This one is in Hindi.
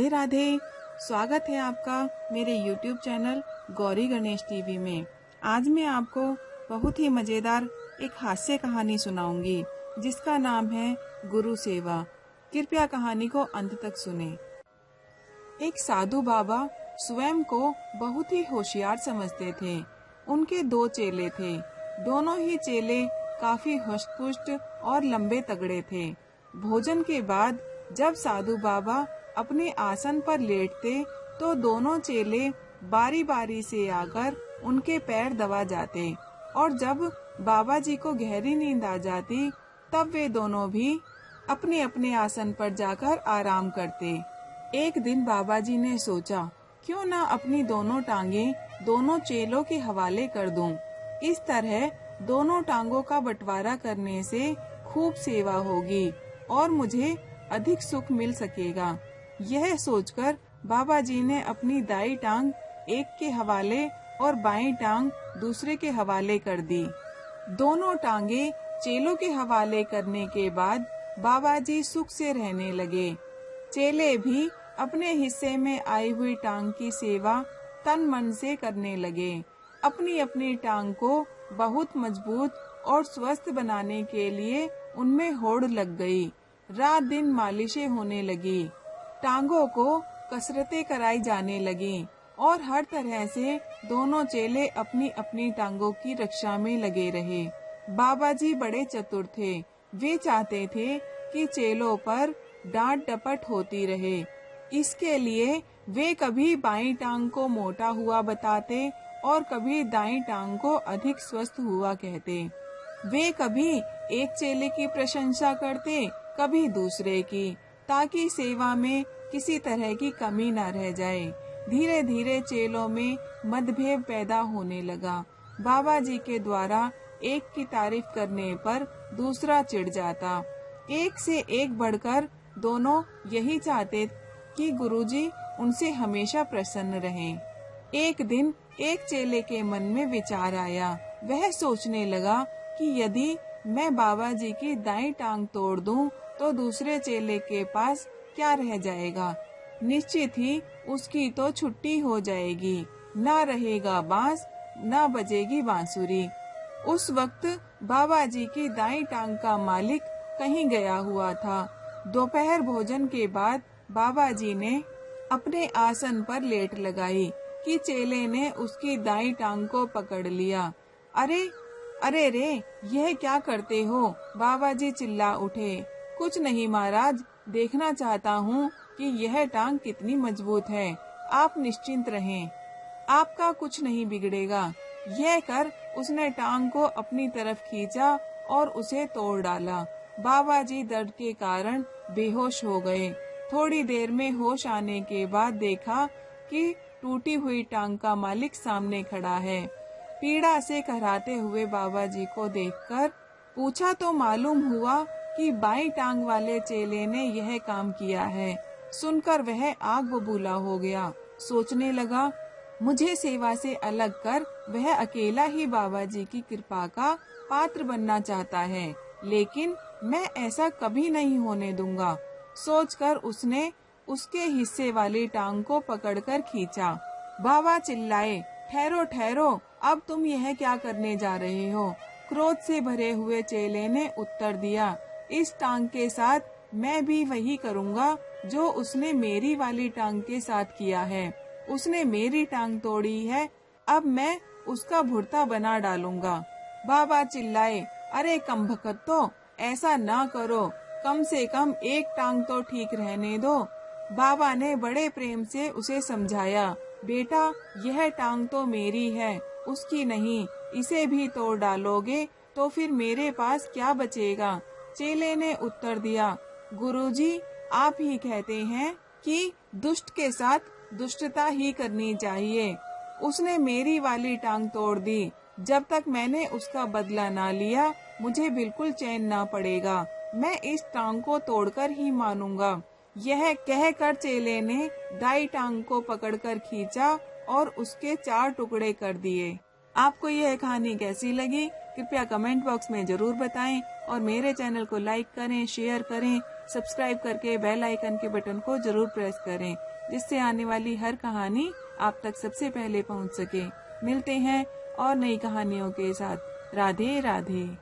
राधे राधे। स्वागत है आपका मेरे YouTube channel Gauri Ganesh TV में। आज मैं आपको बहुत ही मजेदार एक हास्य कहानी सुनाऊंगी जिसका नाम है गुरु सेवा। कृपया कहानी को अंत तक सुने। एक साधु बाबा स्वयं को बहुत ही होशियार समझते थे। उनके 2 चेले थे। दोनों ही चेले काफी हष्ट-पुष्ट और लंबे तगड़े थे। भोजन के बाद जब साधु बाबा अपने आसन पर लेटते तो दोनों चेले बारी बारी से आकर उनके पैर दबा जाते और जब बाबा जी को गहरी नींद आ जाती तब वे दोनों भी अपने अपने आसन पर जाकर आराम करते। एक दिन बाबा जी ने सोचा, क्यों ना अपनी दोनों टांगे दोनों चेलों के हवाले कर दूं। इस तरह दोनों टांगों का बंटवारा करने से खूब सेवा होगी और मुझे अधिक सुख मिल सकेगा। यह सोचकर बाबा जी ने अपनी दाई टांग एक के हवाले और बाईं टांग दूसरे के हवाले कर दी। दोनों टांगे चेलों के हवाले करने के बाद बाबा जी सुख से रहने लगे। चेले भी अपने हिस्से में आई हुई टांग की सेवा तन मन से करने लगे। अपनी अपनी टांग को बहुत मजबूत और स्वस्थ बनाने के लिए उनमें होड़ लग गई। रात दिन मालिशें होने लगी, टांगों को कसरतें कराई जाने लगी और हर तरह से दोनों चेले अपनी अपनी टांगों की रक्षा में लगे रहे। बाबा जी बड़े चतुर थे। वे चाहते थे कि चेलों पर डांट डपट होती रहे। इसके लिए वे कभी बाईं टांग को मोटा हुआ बताते और कभी दाईं टांग को अधिक स्वस्थ हुआ कहते। वे कभी एक चेले की प्रशंसा करते, कभी दूसरे की, ताकि सेवा में किसी तरह की कमी न रह जाए। धीरे धीरे चेलों में मतभेद पैदा होने लगा। बाबा जी के द्वारा एक की तारीफ करने पर दूसरा चिढ़ जाता। एक से एक बढ़कर दोनों यही चाहते कि गुरुजी उनसे हमेशा प्रसन्न रहें। एक दिन एक चेले के मन में विचार आया। वह सोचने लगा कि यदि मैं बाबा जी की दाईं टांग तोड़ दूं तो दूसरे चेले के पास क्या रह जाएगा। निश्चित ही उसकी तो छुट्टी हो जाएगी। ना रहेगा बांस, ना बजेगी बांसुरी। उस वक्त बाबा जी की दाईं टांग का मालिक कहीं गया हुआ था। दोपहर भोजन के बाद बाबा जी ने अपने आसन पर लेट लगाई कि चेले ने उसकी दाईं टांग को पकड़ लिया। अरे अरे रे, यह क्या करते हो? बाबा जी चिल्ला उठे। कुछ नहीं महाराज, देखना चाहता हूँ कि यह टांग कितनी मजबूत है। आप निश्चिंत रहें, आपका कुछ नहीं बिगड़ेगा। यह कर उसने टांग को अपनी तरफ खींचा और उसे तोड़ डाला। बाबा जी दर्द के कारण बेहोश हो गए। थोड़ी देर में होश आने के बाद देखा कि टूटी हुई टांग का मालिक सामने खड़ा है। पीड़ा से कराहते हुए बाबा जी को देखकर पूछा तो मालूम हुआ कि बाईं टांग वाले चेले ने यह काम किया है। सुनकर वह आग बबूला हो गया। सोचने लगा, मुझे सेवा से अलग कर वह अकेला ही बाबा जी की कृपा का पात्र बनना चाहता है, लेकिन मैं ऐसा कभी नहीं होने दूंगा। सोचकर उसने उसके हिस्से वाली टांग को पकड़कर खींचा। बाबा चिल्लाए, ठहरो ठहरो, अब तुम यह क्या करने जा रहे हो? क्रोध से भरे हुए चेले ने उत्तर दिया, इस टांग के साथ मैं भी वही करूँगा जो उसने मेरी वाली टांग के साथ किया है। उसने मेरी टांग तोड़ी है, अब मैं उसका भुर्ता बना डालूंगा। बाबा चिल्लाए, अरे कमबख्तो, ऐसा ना करो, कम से कम एक टांग तो ठीक रहने दो। बाबा ने बड़े प्रेम से उसे समझाया, बेटा यह टांग तो मेरी है, उसकी नहीं। इसे भी तोड़ डालोगे तो फिर मेरे पास क्या बचेगा? चेले ने उत्तर दिया, गुरुजी आप ही कहते हैं कि दुष्ट के साथ दुष्टता ही करनी चाहिए। उसने मेरी वाली टांग तोड़ दी। जब तक मैंने उसका बदला ना लिया मुझे बिल्कुल चैन ना पड़ेगा। मैं इस टांग को तोड़कर ही मानूंगा। यह कहकर चेले ने दाई टांग को पकड़कर खींचा और उसके 4 टुकड़े कर दिए। आपको यह कहानी कैसी लगी? कृपया कमेंट बॉक्स में जरूर बताएं और मेरे चैनल को लाइक करें, शेयर करें, सब्सक्राइब करके बेल आइकन के बटन को जरूर प्रेस करें, जिससे आने वाली हर कहानी आप तक सबसे पहले पहुंच सके। मिलते हैं और नई कहानियों के साथ। राधे राधे।